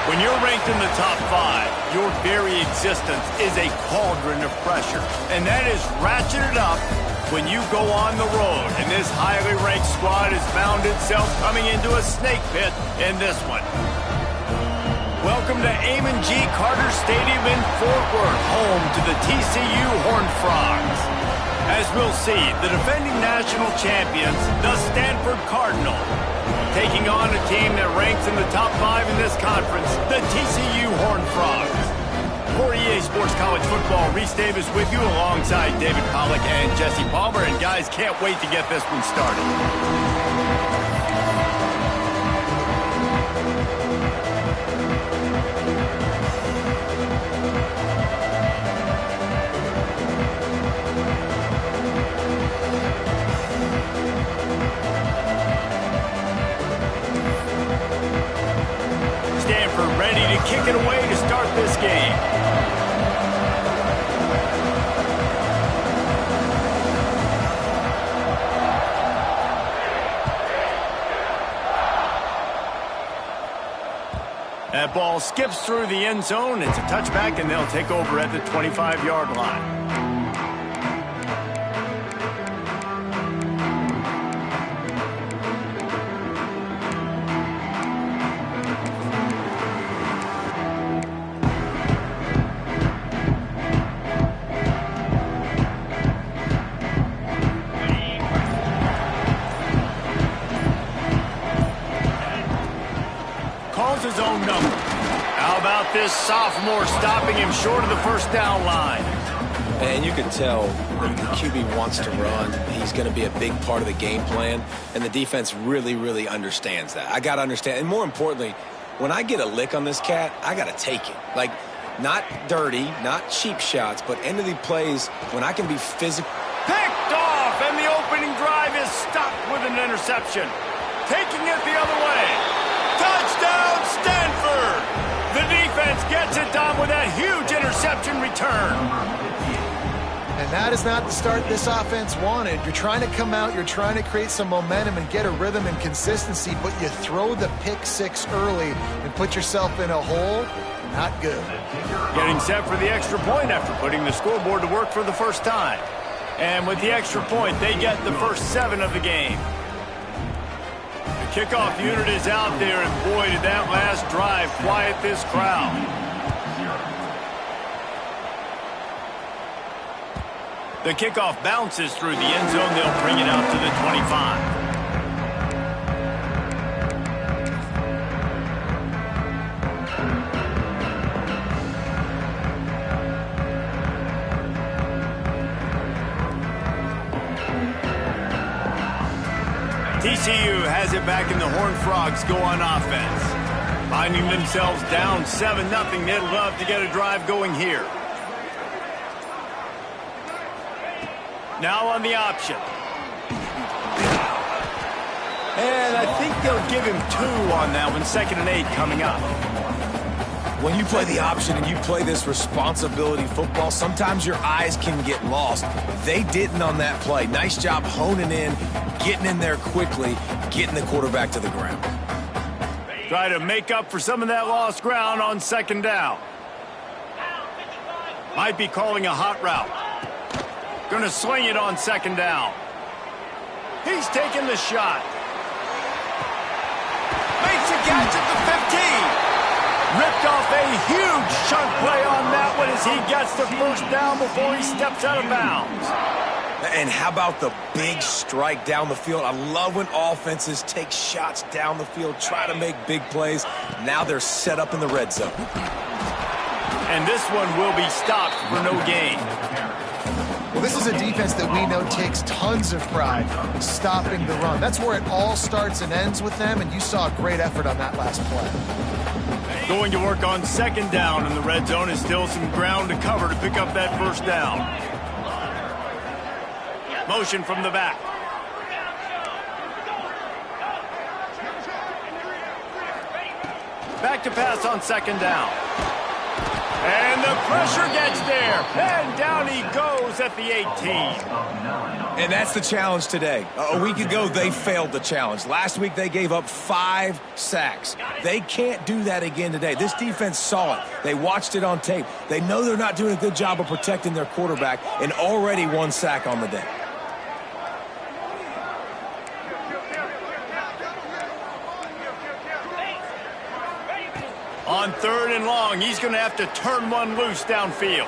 When you're ranked in the top 5, your very existence is a cauldron of pressure. And that is ratcheted up when you go on the road. And this highly ranked squad has found itself coming into a snake pit in this one. Welcome to Amon G. Carter Stadium in Fort Worth, home to the TCU Horned Frogs. As we'll see, the defending national champions, the Stanford Cardinal, taking on a team that ranks in the top 5 in this conference, the TCU Horned Frogs. For EA Sports College Football, Reese Davis with you alongside David Pollack and Jesse Palmer. And guys, can't wait to get this one started. Ready to kick it away to start this game. That ball skips through the end zone. It's a touchback, and they'll take over at the 25-yard line. His own number. How about this sophomore stopping him short of the first down line? And you can tell if the QB wants to run, he's going to be a big part of the game plan, and the defense really, really understands that. I got to understand, and more importantly, when I get a lick on this cat, I got to take it. Like, not dirty, not cheap shots, but end of the plays when I can be physical. Picked off, and the opening drive is stopped with an interception. Taking it the other way. Touchdown, Stanford! The defense gets it done with that huge interception return. And that is not the start this offense wanted. You're trying to come out, you're trying to create some momentum and get a rhythm and consistency, but you throw the pick six early and put yourself in a hole. Not good. Getting set for the extra point after putting the scoreboard to work for the first time. And with the extra point, they get the first 7 of the game. Kickoff unit is out there, and boy, did that last drive quiet this crowd. The kickoff bounces through the end zone. They'll bring it out to the 25. TCU has it back, and the Horned Frogs go on offense. Finding themselves down 7-0, they'd love to get a drive going here. Now on the option. And I think they'll give him 2 on that one. 2nd and 8 coming up. When you play the option and you play this responsibility football, sometimes your eyes can get lost. They didn't on that play. Nice job honing in, getting in there quickly, getting the quarterback to the ground. Try to make up for some of that lost ground on 2nd down. Might be calling a hot route. Gonna sling it on 2nd down. He's taking the shot. Makes a catch at the 15. Ripped off a huge chunk play on that one as he gets the first down before he steps out of bounds. And how about the big strike down the field? I love when offenses take shots down the field, try to make big plays. Now they're set up in the red zone. And this one will be stopped for no gain. Well, this is a defense that we know takes tons of pride stopping the run. That's where it all starts and ends with them, and you saw a great effort on that last play. Going to work on 2nd down in the red zone is still some ground to cover to pick up that first down. Motion from the back. Back to pass on 2nd down. And the pressure gets there. And down he goes at the 18. And that's the challenge today. A week ago, they failed the challenge. Last week, they gave up 5 sacks. They can't do that again today. This defense saw it. They watched it on tape. They know they're not doing a good job of protecting their quarterback, and already 1 sack on the day. On 3rd and long, he's going to have to turn one loose downfield.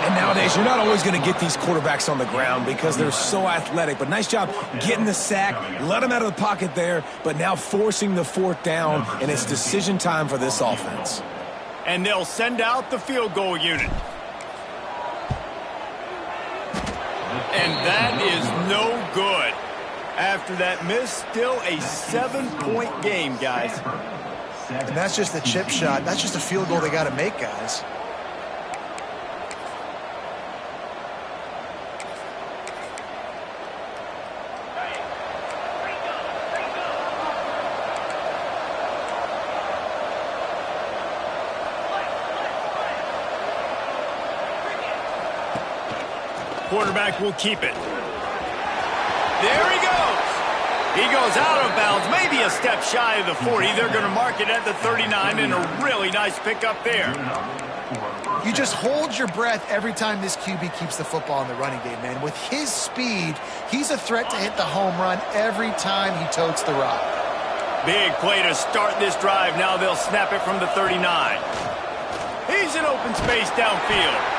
And nowadays, you're not always going to get these quarterbacks on the ground because they're so athletic. But nice job getting the sack, let him out of the pocket there, but now forcing the 4th down, and it's decision time for this offense. And they'll send out the field goal unit. And that is no good. After that miss, still a 7-point game, guys. And that's just a chip shot. That's just a field goal they got to make, guys. Quarterback will keep it. There he goes. He goes out of bounds, maybe a step shy of the 40. They're going to mark it at the 39, and a really nice pickup there. You just hold your breath every time this QB keeps the football in the running game, man. With his speed, he's a threat to hit the home run every time he totes the rock. Big play to start this drive. Now they'll snap it from the 39. He's in open space downfield.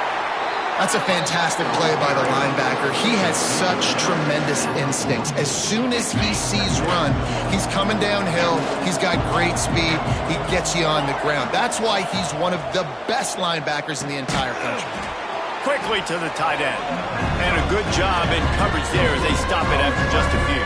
That's a fantastic play by the linebacker. He has such tremendous instincts. As soon as he sees run, he's coming downhill. He's got great speed. He gets you on the ground. That's why he's one of the best linebackers in the entire country. Quickly to the tight end. And a good job in coverage there as they stop it after just a few.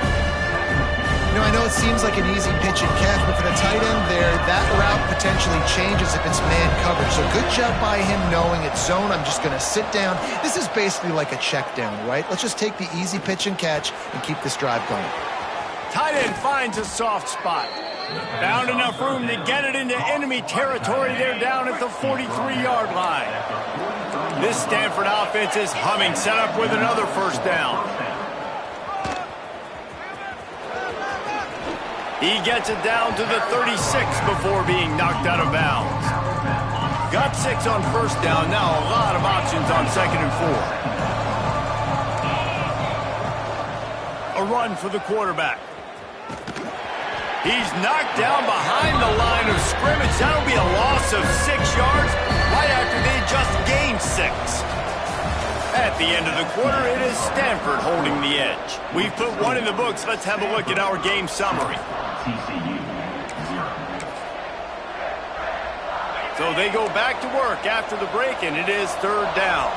You know, I know it seems like an easy pitch and catch, but for the tight end there, that route potentially changes if it's man coverage. So good job by him knowing it's zone. I'm just going to sit down. This is basically like a check down, right? Let's just take the easy pitch and catch and keep this drive going. Tight end finds a soft spot. Found enough room to get it into enemy territory. They're down at the 43-yard line. This Stanford offense is humming, set up with another 1st down. He gets it down to the 36 before being knocked out of bounds. Got 6 on 1st down. Now a lot of options on 2nd and 4. A run for the quarterback. He's knocked down behind the line of scrimmage. That'll be a loss of 6 yards right after they just gained 6. At the end of the quarter, it is Stanford holding the edge. We've put 1 in the books. Let's have a look at our game summary. So they go back to work after the break, and it is 3rd down.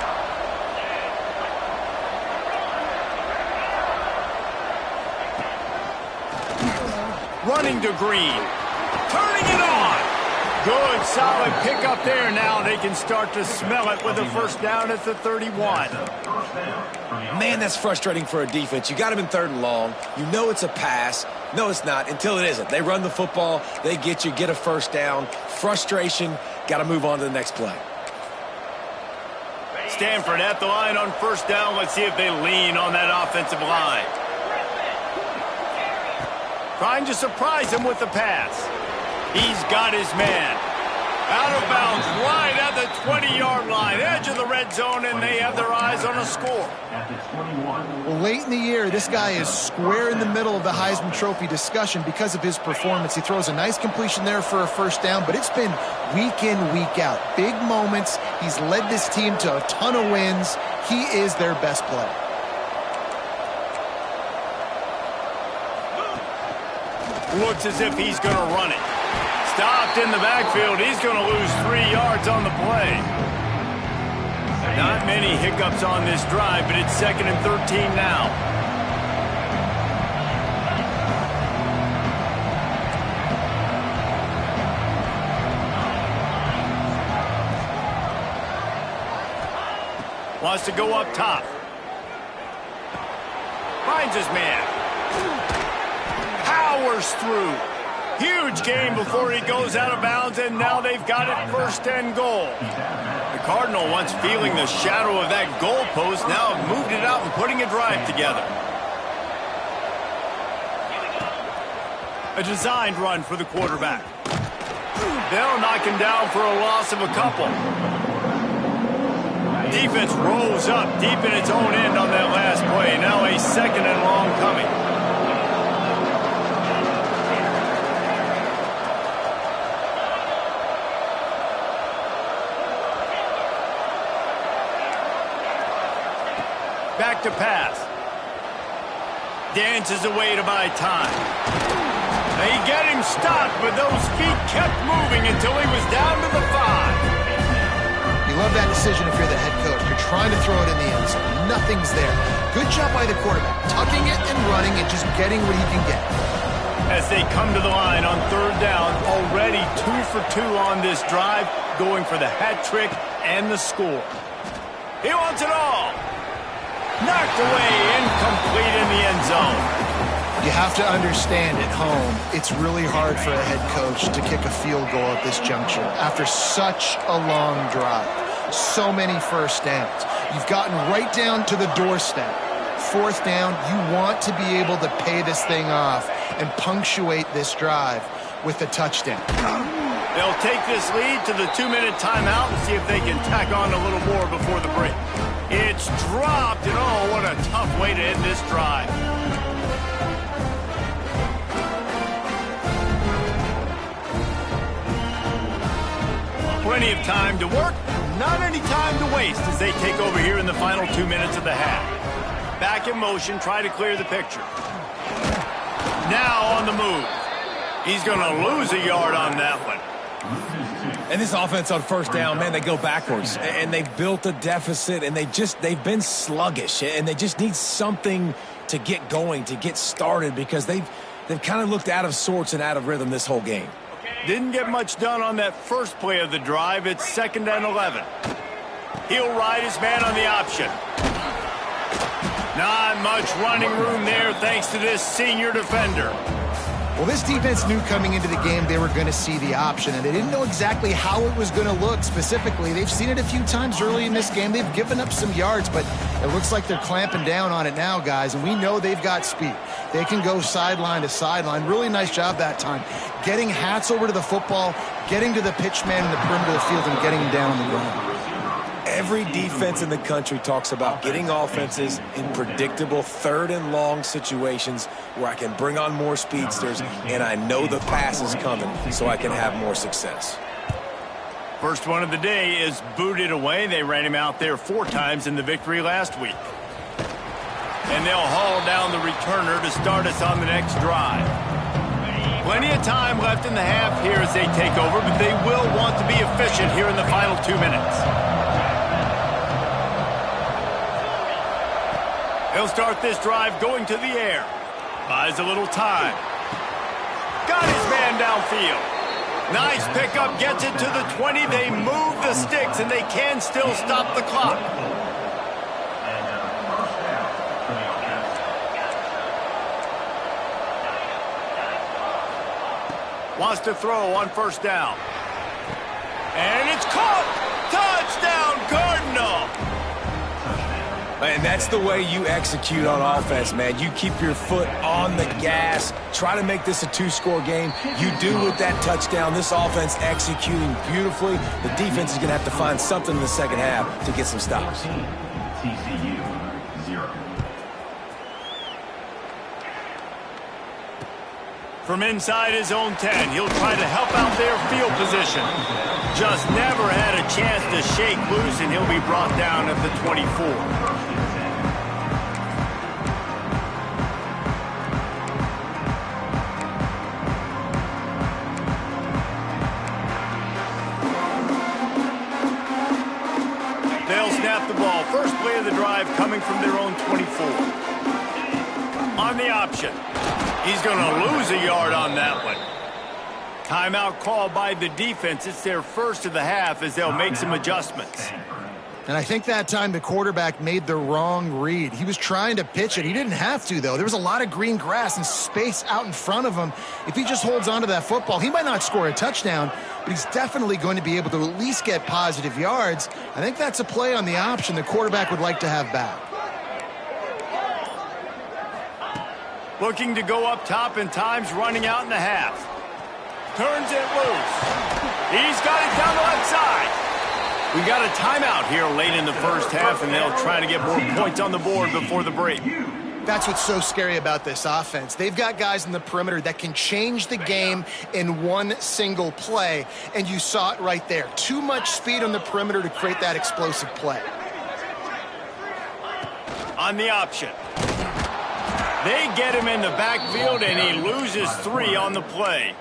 Running to Green. Turning it on. Good, solid pickup there. Now they can start to smell it with a 1st down at the 31. Man, that's frustrating for a defense. You got him in 3rd and long. You know it's a pass. No, it's not until it isn't. They run the football. They get you, get a 1st down. Frustration. Got to move on to the next play. Stanford at the line on 1st down. Let's see if they lean on that offensive line. Trying to surprise him with the pass. He's got his man. Out of bounds right at the 20-yard line. Edge of the red zone, and they have their eyes on a score. Well, late in the year, this guy is square in the middle of the Heisman Trophy discussion because of his performance. He throws a nice completion there for a 1st down, but it's been week in, week out. Big moments. He's led this team to a ton of wins. He is their best player. Looks as if he's going to run it. Stopped in the backfield. He's going to lose 3 yards on the play. Not many hiccups on this drive, but it's 2nd and 13 now. Wants to go up top. Finds his man. Powers through. Huge gain before he goes out of bounds, and now they've got it first and goal. The Cardinal, once feeling the shadow of that goalpost, now have moved it out and putting a drive together. A designed run for the quarterback. They'll knock him down for a loss of a couple. Defense rolls up deep in its own end on that last play. Now a second and long coming. Back to pass. Dances away to buy time. They get him stopped, but those feet kept moving until he was down to the 5. You love that decision if you're the head coach. You're trying to throw it in the end zone. Nothing's there. Good job by the quarterback, tucking it and running and just getting what he can get. As they come to the line on third down, already 2 for 2 on this drive, going for the hat trick and the score. He wants it all. Knocked away, incomplete in the end zone. You have to understand at home, it's really hard for a head coach to kick a field goal at this juncture after such a long drive. So many first downs. You've gotten right down to the doorstep. Fourth down, you want to be able to pay this thing off and punctuate this drive with a touchdown. They'll take this lead to the 2-minute timeout and see if they can tack on a little more before the break. It's dropped, and oh, what a tough way to end this drive. Plenty of time to work, not any time to waste as they take over here in the final 2 minutes of the half. Back in motion, try to clear the picture. Now on the move. He's going to lose a yard on that one. And this offense on first down, man, they go backwards. And they've built a deficit, and they've been sluggish. And they just need something to get going, to get started, because they've kind of looked out of sorts and out of rhythm this whole game. Didn't get much done on that first play of the drive. It's 2nd and 11. He'll ride his man on the option. Not much running room there thanks to this senior defender. Well, this defense knew coming into the game they were going to see the option, and they didn't know exactly how it was going to look specifically. They've seen it a few times early in this game. They've given up some yards, but it looks like they're clamping down on it now, guys, and we know they've got speed. They can go sideline to sideline. Really nice job that time. Getting Hats over to the football, getting to the pitch man in the perimeter of the field, and getting him down on the ground. Every defense in the country talks about getting offenses in predictable 3rd and long situations where I can bring on more speedsters and I know the pass is coming so I can have more success. First one of the day is booted away. They ran him out there 4 times in the victory last week. And they'll haul down the returner to start us on the next drive. Plenty of time left in the half here as they take over, but they will want to be efficient here in the final 2 minutes. He'll start this drive going to the air. Buys a little time. Got his man downfield. Nice pickup, gets it to the 20. They move the sticks, and they can still stop the clock. Wants to throw on first down. And it's caught! Touchdown, Cardinal! And that's the way you execute on offense, man. You keep your foot on the gas. Try to make this a 2-score game. You do with that touchdown. This offense executing beautifully. The defense is going to have to find something in the second half to get some stops. TCU 0. From inside his own 10, he'll try to help out their field position. Just never had a chance to shake loose, and he'll be brought down at the 24. They'll snap the ball. First play of the drive coming from their own 24. On the option. He's going to lose a yard on that one. Timeout called by the defense. It's their first of the half as they'll make some adjustments. And I think that time the quarterback made the wrong read. He was trying to pitch it. He didn't have to, though. There was a lot of green grass and space out in front of him. If he just holds on to that football, he might not score a touchdown, but he's definitely going to be able to at least get positive yards. I think that's a play on the option the quarterback would like to have back. Looking to go up top, and time's running out in the half. Turns it loose. He's got it down the left side. We got a timeout here late in the first half, and they'll try to get more points on the board before the break. That's what's so scary about this offense. They've got guys in the perimeter that can change the game in one single play, and you saw it right there. Too much speed on the perimeter to create that explosive play. On the option. They get him in the backfield, and he loses 3 on the play.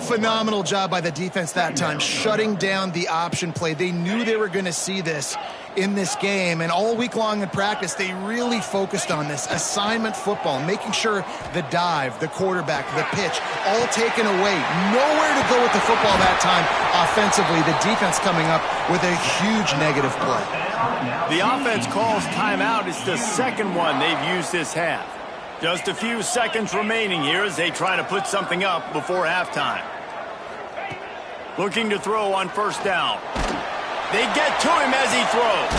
Phenomenal job by the defense that time, shutting down the option play. They knew they were going to see this in this game, and all week long in practice, they really focused on this assignment football, making sure the dive, the quarterback, the pitch, all taken away. Nowhere to go with the football that time offensively. The defense coming up with a huge negative play. The offense calls timeout. It's the second one they've used this half. Just a few seconds remaining here as they try to put something up before halftime. Looking to throw on first down. They get to him as he throws.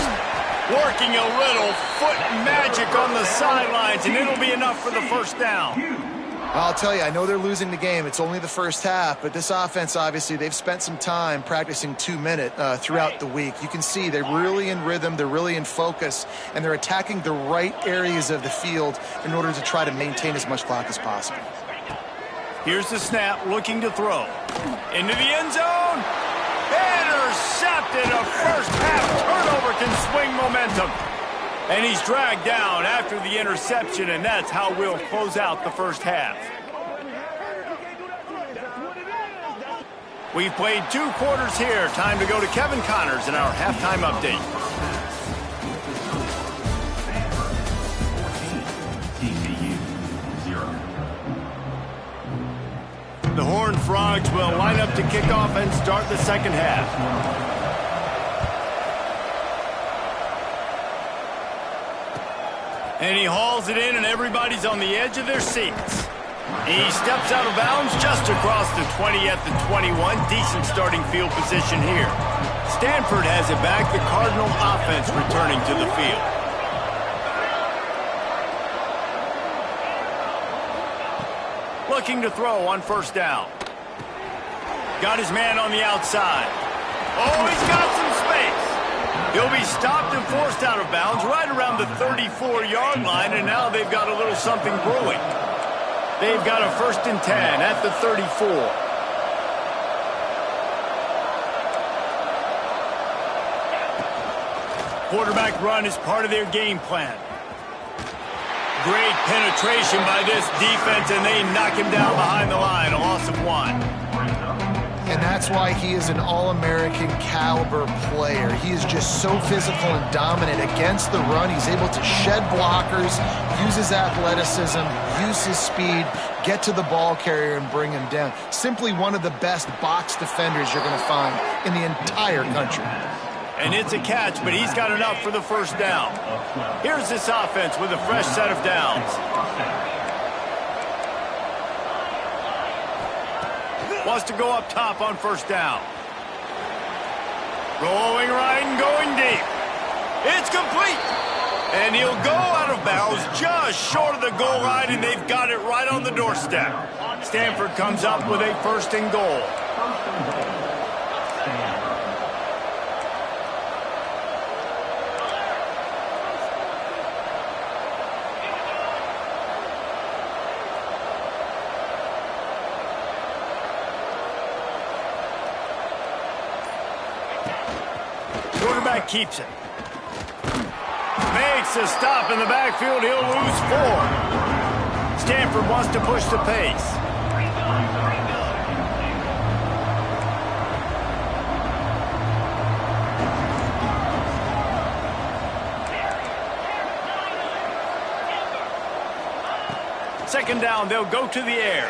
Working a little foot magic on the sidelines, and it'll be enough for the first down. I'll tell you, I know they're losing the game. It's only the first half, but this offense, obviously, they've spent some time practicing 2-minute throughout the week. You can see they're really in rhythm, they're really in focus, and they're attacking the right areas of the field in order to try to maintain as much clock as possible. Here's the snap, looking to throw. Into the end zone. Intercepted. A first half turnover can swing momentum. And he's dragged down after the interception, and that's how we'll close out the first half. We've played 2 quarters here. Time to go to Kevin Connors in our halftime update. TCU 0. The Horned Frogs will line up to kick off and start the second half. And he hauls it in, and everybody's on the edge of their seats. He steps out of bounds just across the 20 at the 21. Decent starting field position here. Stanford has it back. The Cardinal offense returning to the field. Looking to throw on first down. Got his man on the outside. Oh, he's got some space. He'll be stopped and forced out of bounds right around the 34-yard line, and now they've got a little something brewing. They've got a 1st and 10 at the 34. Quarterback run is part of their game plan. Great penetration by this defense, and they knock him down behind the line, a loss of 1. And that's why he is an All-American caliber player. He is just so physical and dominant against the run. He's able to shed blockers, use his athleticism, use his speed, get to the ball carrier and bring him down. Simply one of the best box defenders you're going to find in the entire country. And it's a catch, but he's got enough for the first down. Here's this offense with a fresh set of downs. Wants to go up top on first down. Going right and going deep. It's complete. And he'll go out of bounds just short of the goal line, and they've got it right on the doorstep. Stanford comes up with a 1st and goal. Quarterback keeps it. Makes a stop in the backfield. He'll lose 4. Stanford wants to push the pace. Second down, they'll go to the air.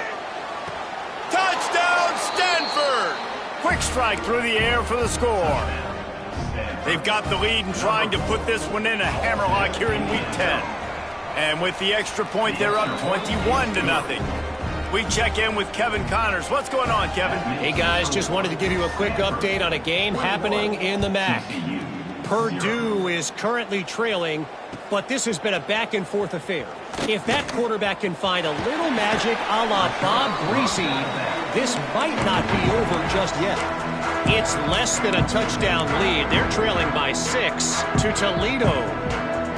Touchdown, Stanford! Quick strike through the air for the score. They've got the lead and trying to put this one in a hammerlock here in Week 10. And with the extra point, they're up 21-0. We check in with Kevin Connors. What's going on, Kevin? Hey, guys, just wanted to give you a quick update on a game happening in the MAC. Purdue is currently trailing, but this has been a back-and-forth affair. If that quarterback can find a little magic a la Bob Greasy, this might not be over just yet. It's less than a touchdown lead. They're trailing by 6 to Toledo.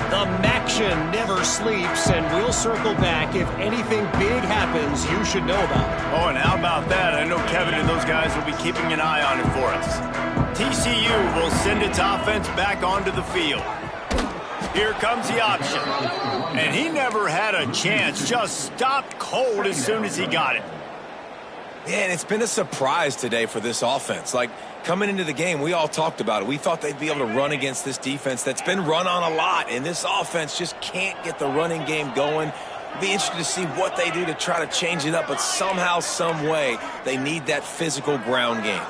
The Maction never sleeps, and we'll circle back if anything big happens you should know about. Oh, and how about that? I know Kevin and those guys will be keeping an eye on it for us. TCU will send its offense back onto the field. Here comes the option. And he never had a chance. Just stopped cold as soon as he got it. Yeah, and it's been a surprise today for this offense. Like, coming into the game, we all talked about it. We thought they'd be able to run against this defense that's been run on a lot, and this offense just can't get the running game going. Be interested to see what they do to try to change it up, but somehow, some way, they need that physical ground game.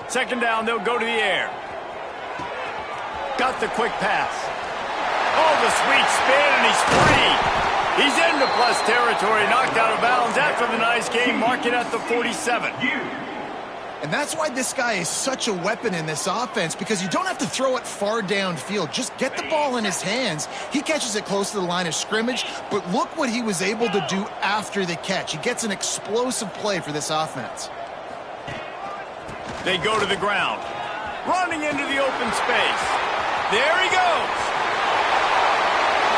Second down, they'll go to the air. Got the quick pass. Oh, the sweet spin, and he's free. He's into plus territory, knocked out of bounds after the nice game, marking at the 47. And that's why this guy is such a weapon in this offense, because you don't have to throw it far downfield. Just get the ball in his hands. He catches it close to the line of scrimmage, but look what he was able to do after the catch. He gets an explosive play for this offense. They go to the ground, running into the open space. There he goes.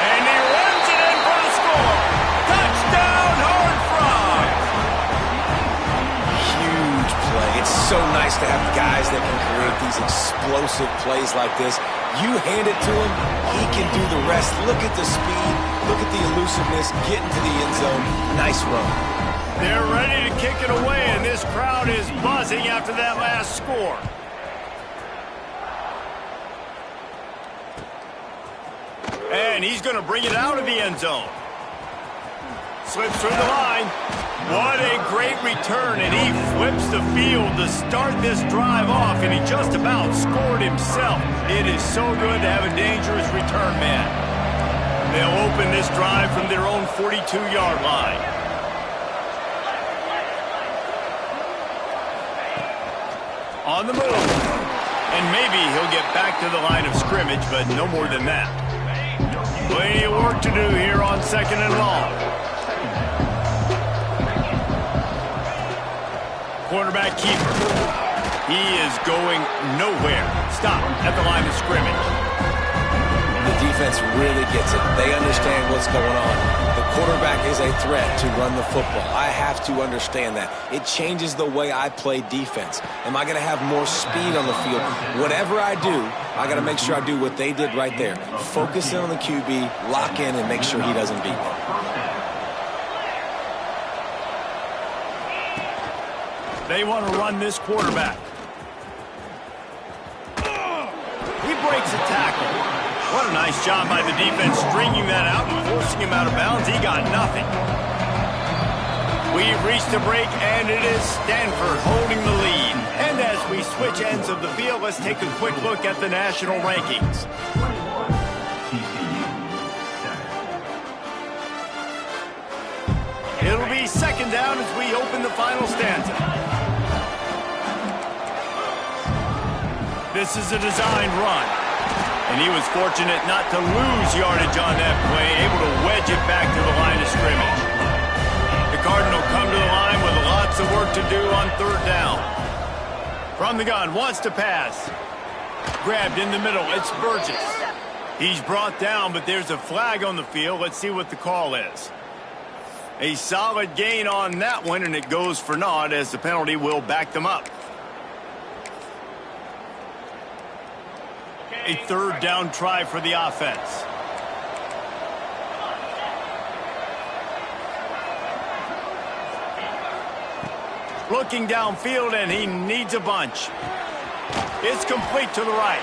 And he runs it in for the score. Touchdown, Horned Frogs. Huge play. It's so nice to have guys that can create these explosive plays like this. You hand it to him, he can do the rest. Look at the speed. Look at the elusiveness. Get into the end zone. Nice run. They're ready to kick it away, and this crowd is buzzing after that last score. And he's going to bring it out of the end zone. Slips through the line. What a great return, and he flips the field to start this drive off, and he just about scored himself. It is so good to have a dangerous return man. They'll open this drive from their own 42-yard line. On the move. And maybe he'll get back to the line of scrimmage, but no more than that. Plenty of work to do here on 2nd and long. Quarterback keeper. He is going nowhere. Stop at the line of scrimmage. The defense really gets it. They understand what's going on. The quarterback is a threat to run the football. I have to understand that. It changes the way I play defense. Am I going to have more speed on the field? Whatever I do, I got to make sure I do what they did right there. Focus in on the QB, lock in, and make sure he doesn't beat me. They want to run this quarterback. He breaks a tackle. What a nice job by the defense stringing that out and forcing him out of bounds. He got nothing. We've reached the break, and it is Stanford holding the lead. And as we switch ends of the field, let's take a quick look at the national rankings. It'll be second down as we open the final stanza. This is a designed run. And he was fortunate not to lose yardage on that play, able to wedge it back to the line of scrimmage. The Cardinal come to the line with lots of work to do on 3rd down. From the gun, wants to pass. Grabbed in the middle, it's Burgess. He's brought down, but there's a flag on the field. Let's see what the call is. A solid gain on that one, and it goes for naught as the penalty will back them up. A 3rd down try for the offense. Looking downfield, and he needs a bunch. It's complete to the right.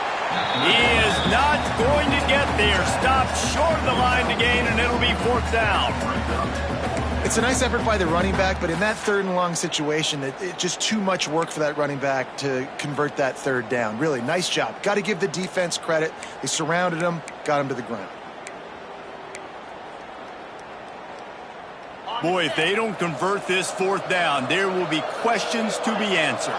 He is not going to get there. Stopped short of the line to gain, and it'll be 4th down. it's a nice effort by the running back, but in that 3rd and long situation, it's just too much work for that running back to convert that 3rd down. Really, nice job. Got to give the defense credit. They surrounded him, got him to the ground. Boy, if they don't convert this 4th down, there will be questions to be answered.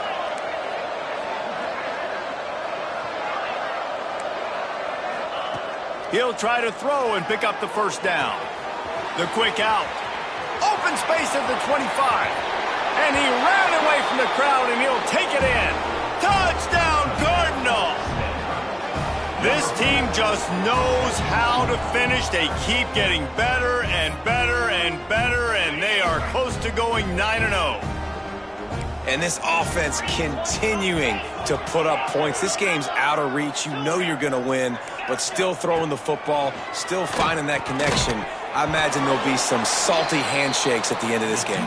He'll try to throw and pick up the 1st down. The quick out. Open space at the 25. And he ran away from the crowd, and he'll take it in. Touchdown, Cardinals! This team just knows how to finish. They keep getting better and better and better, and they are close to going 9-0. And this offense continuing to put up points. This game's out of reach. You know you're going to win, but still throwing the football, still finding that connection. I imagine there'll be some salty handshakes at the end of this game.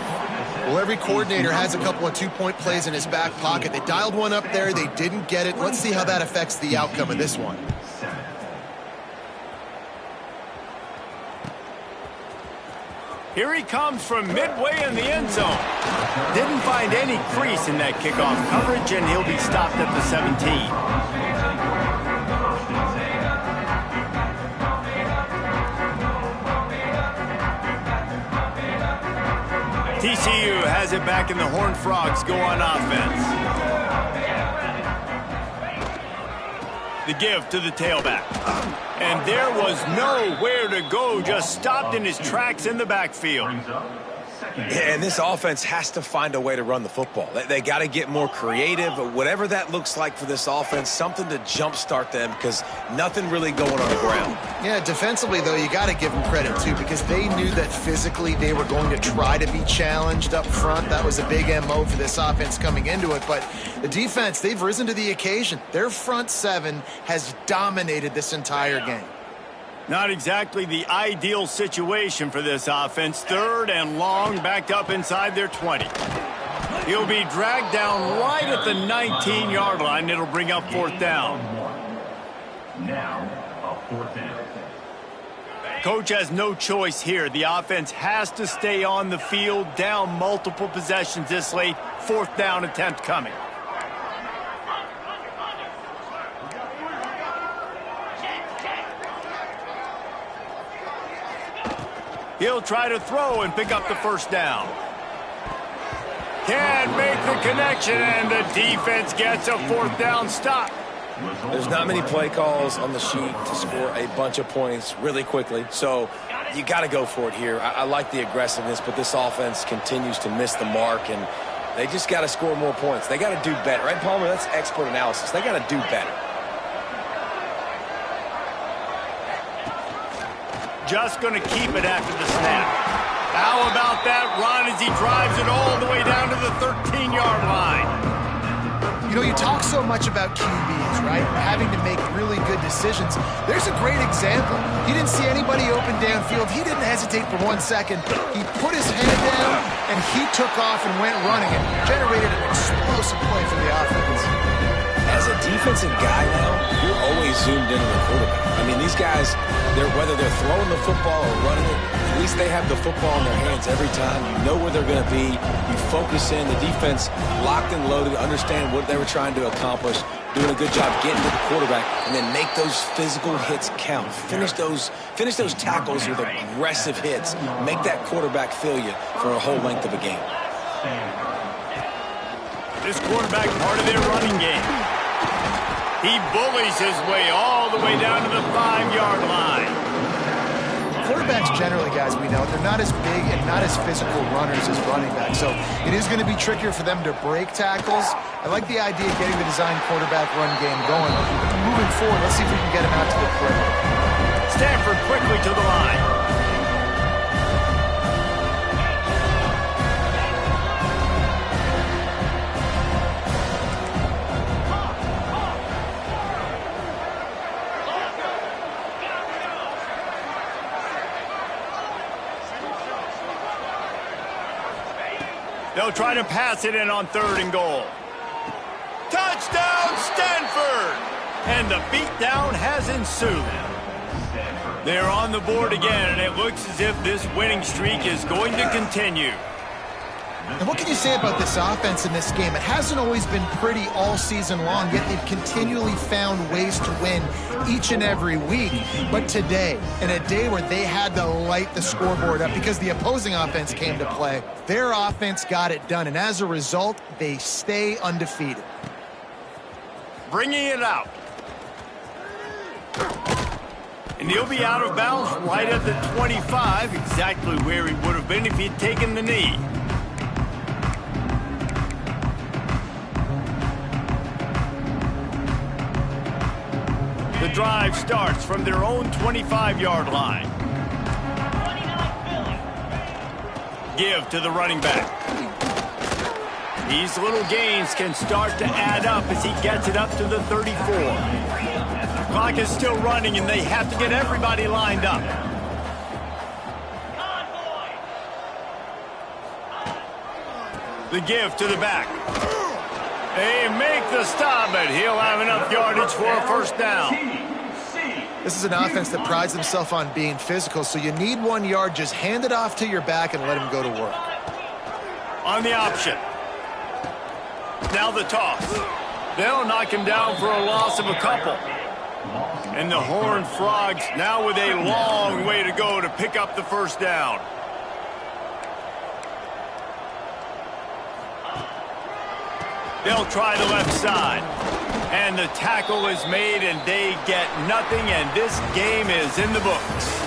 Well, every coordinator has a couple of 2-point plays in his back pocket. They dialed one up there. They didn't get it. Let's see how that affects the outcome of this one. Here he comes from midway in the end zone. Didn't find any crease in that kickoff coverage, and he'll be stopped at the 17. TCU has it back, and the Horned Frogs go on offense. The give to the tailback. And there was nowhere to go, just stopped in his tracks in the backfield. Yeah, and this offense has to find a way to run the football. They got to get more creative, but whatever that looks like for this offense, something to jumpstart them, because nothing really going on the ground. Yeah, defensively, though, you got to give them credit, too, because they knew that physically they were going to try to be challenged up front. That was a big MO for this offense coming into it, but the defense, they've risen to the occasion. Their front 7 has dominated this entire game. Not exactly the ideal situation for this offense. 3rd and long, backed up inside their 20. He'll be dragged down right at the 19-yard line. It'll bring up 4th down. Now, a 4th down. Coach has no choice here. The offense has to stay on the field, down multiple possessions this late. 4th down attempt coming. He'll try to throw and pick up the 1st down. Can't make the connection, and the defense gets a 4th down stop. There's not many play calls on the sheet to score a bunch of points really quickly, so you got to go for it here. I like the aggressiveness, but this offense continues to miss the mark, and they just got to score more points. They got to do better, right, Palmer? That's expert analysis. They got to do better. Just going to keep it after the snap. How about that run as he drives it all the way down to the 13-yard line? You know, you talk so much about QBs, right? Having to make really good decisions. There's a great example. He didn't see anybody open downfield. He didn't hesitate for 1 second. He put his head down, and he took off and went running and generated an explosive play for the offense. As a defensive guy now, you're always zoomed into the quarterback. I mean, these guys, whether they're throwing the football or running it, at least they have the football in their hands every time. You know where they're going to be. You focus in. The defense locked and loaded, understand what they were trying to accomplish, doing a good job getting to the quarterback, and then make those physical hits count. Finish those tackles with aggressive hits. Make that quarterback feel you for a whole length of a game. This quarterback part of their running game. He bullies his way all the way down to the 5-yard line. Quarterbacks generally, guys, we know, they're not as big and not as physical runners as running backs, so it is going to be trickier for them to break tackles. I like the idea of getting the design quarterback run game going. Moving forward, let's see if we can get him out to the perimeter. Stanford quickly to the line. They'll try to pass it in on 3rd and goal. Touchdown, Stanford! And the beatdown has ensued. They're on the board again, and it looks as if this winning streak is going to continue. And what can you say about this offense in this game? It hasn't always been pretty all season long, yet they've continually found ways to win each and every week. But today, in a day where they had to light the scoreboard up because the opposing offense came to play, their offense got it done. And as a result, they stay undefeated. Bringing it out. And he'll be out of bounds right at the 25, exactly where he would have been if he'd taken the knee. The drive starts from their own 25-yard line. Give to the running back. These little gains can start to add up as he gets it up to the 34. Clock is still running, and they have to get everybody lined up. The give to the back. They make the stop, but he'll have enough yardage for a first down. This is an offense that prides themselves on being physical, so you need 1 yard, just hand it off to your back and let him go to work. On the option. Now the toss. They'll knock him down for a loss of a couple. And the Horned Frogs now with a long way to go to pick up the first down. They'll try the left side. And the tackle is made, and they get nothing, and this game is in the books.